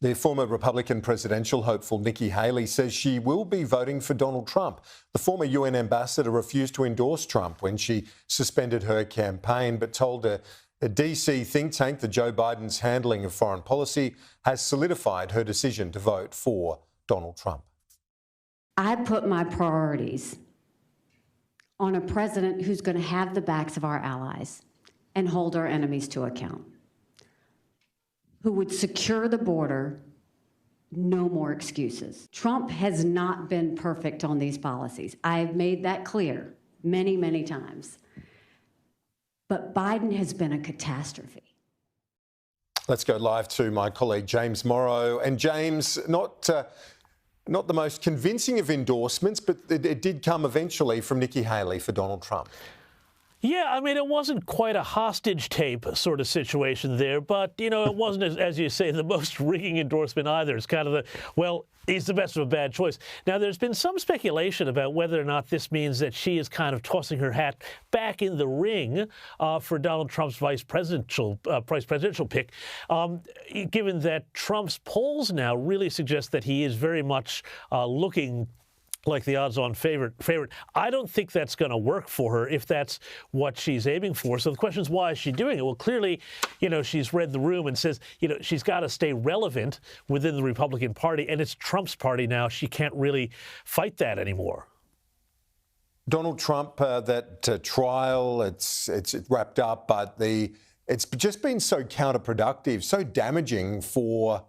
The former Republican presidential hopeful Nikki Haley says she will be voting for Donald Trump. The former UN ambassador refused to endorse Trump when she suspended her campaign, but told a DC think tank that Joe Biden's handling of foreign policy has solidified her decision to vote for Donald Trump. I put my priorities on a president who's going to have the backs of our allies and hold our enemies to account, who would secure the border, no more excuses. Trump has not been perfect on these policies. I've made that clear many, many times. But Biden has been a catastrophe. Let's go live to my colleague James Morrow. And James, not the most convincing of endorsements, but it did come eventually from Nikki Haley for Donald Trump. Yeah, I mean, it wasn't quite a hostage tape sort of situation there, but, you know, it wasn't, as you say, the most ringing endorsement either. It's kind of the, well, he's the best of a bad choice. Now, there's been some speculation about whether or not this means that she is kind of tossing her hat back in the ring for Donald Trump's vice presidential pick, given that Trump's polls now really suggest that he is very much looking like the odds-on favorite. I don't think that's going to work for her if that's what she's aiming for. So the question is, why is she doing it? Well, clearly, you know, she's read the room and says, you know, she's got to stay relevant within the Republican Party, and it's Trump's party now. She can't really fight that anymore. Donald Trump, that trial, it's wrapped up, but it's just been so counterproductive, so damaging for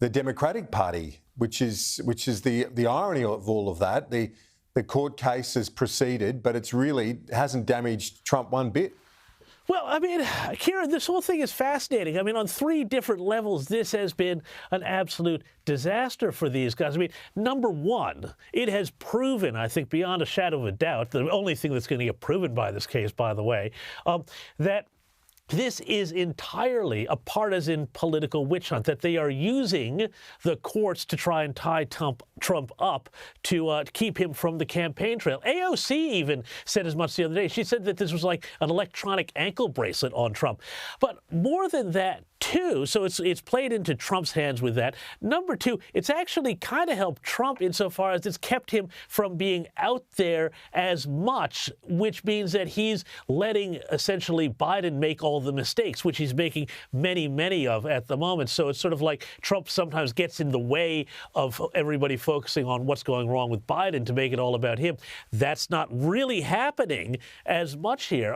the Democratic Party, which is the irony of all of that. The court case has proceeded, but it's really hasn't damaged Trump one bit. Well, I mean, Kieran, this whole thing is fascinating. I mean, on three different levels, this has been an absolute disaster for these guys. I mean, number one, it has proven, I think, beyond a shadow of a doubt, the only thing that's going to get proven by this case, by the way, that this is entirely a partisan political witch hunt, that they are using the courts to try and tie Trump up to keep him from the campaign trail. AOC even said as much the other day. She said that this was like an electronic ankle bracelet on Trump. But more than that, too, so it's played into Trump's hands with that. Number two, it's actually kind of helped Trump insofar as it's kept him from being out there as much, which means that he's letting essentially Biden make all the mistakes, which he's making many, many of at the moment. So it's sort of like Trump sometimes gets in the way of everybody focusing on what's going wrong with Biden to make it all about him. That's not really happening as much here.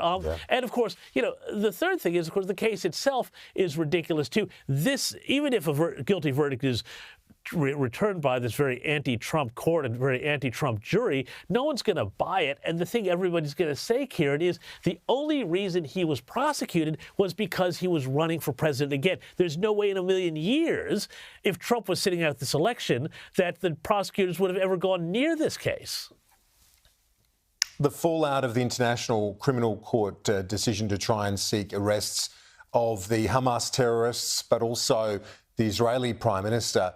And of course, you know, the third thing is, of course, the case itself is ridiculous too. This, even if a guilty verdict is returned by this very anti-Trump court and very anti-Trump jury, no one's going to buy it. And the thing everybody's going to say, Kieran, is the only reason he was prosecuted was because he was running for president again. There's no way in a million years, if Trump was sitting out this election, that the prosecutors would have ever gone near this case. The fallout of the International Criminal Court decision to try and seek arrests of the Hamas terrorists, but also the Israeli Prime Minister.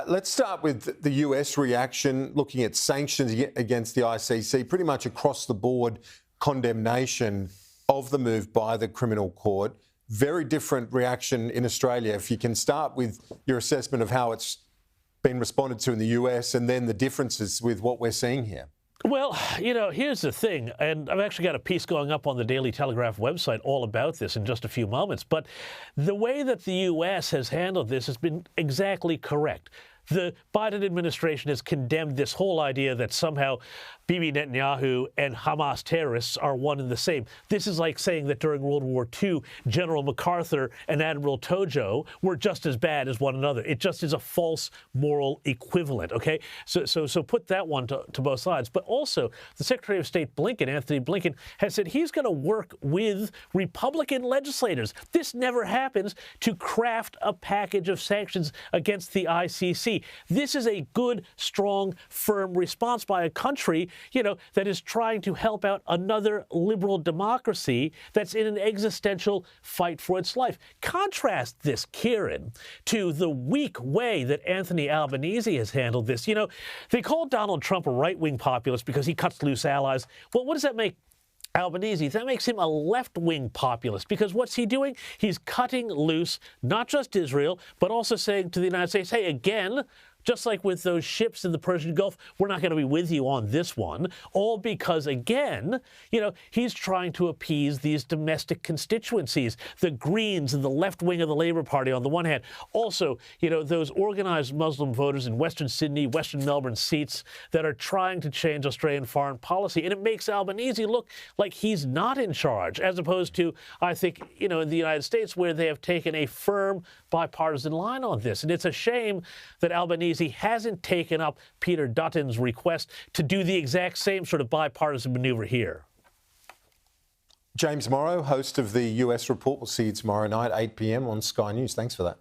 Let's start with the US reaction, looking at sanctions against the ICC, pretty much across the board condemnation of the move by the criminal court. Very different reaction in Australia. If you can start with your assessment of how it's been responded to in the US and then the differences with what we're seeing here. Well, you know, here's the thing, and I've actually got a piece going up on the Daily Telegraph website all about this in just a few moments, but the way that the U.S. has handled this has been exactly correct. The Biden administration has condemned this whole idea that somehow Bibi Netanyahu and Hamas terrorists are one and the same. This is like saying that during World War II, General MacArthur and Admiral Tojo were just as bad as one another. It just is a false moral equivalent, okay? So put that one to both sides. But also, the Secretary of State Blinken, Anthony Blinken, has said he's going to work with Republican legislators. This never happens, to craft a package of sanctions against the ICC. This is a good, strong, firm response by a country, you know, that is trying to help out another liberal democracy that's in an existential fight for its life. Contrast this, Kieran, to the weak way that Anthony Albanese has handled this. You know, they call Donald Trump a right-wing populist because he cuts loose allies. Well, what does that make Albanese, that makes him a left-wing populist, because what's he doing? He's cutting loose not just Israel, but also saying to the United States, hey, again, just like with those ships in the Persian Gulf, we're not going to be with you on this one, all because, again, he's trying to appease these domestic constituencies, the Greens and the left wing of the Labour Party on the one hand. Also, those organised Muslim voters in Western Sydney, Western Melbourne seats that are trying to change Australian foreign policy. And it makes Albanese look like he's not in charge, as opposed to, I think, in the United States, where they have taken a firm bipartisan line on this. And it's a shame that Albanese hasn't taken up Peter Dutton's request to do the exact same sort of bipartisan maneuver here. James Morrow, host of the US Report. We'll see you tomorrow night, 8 p.m. on Sky News. Thanks for that.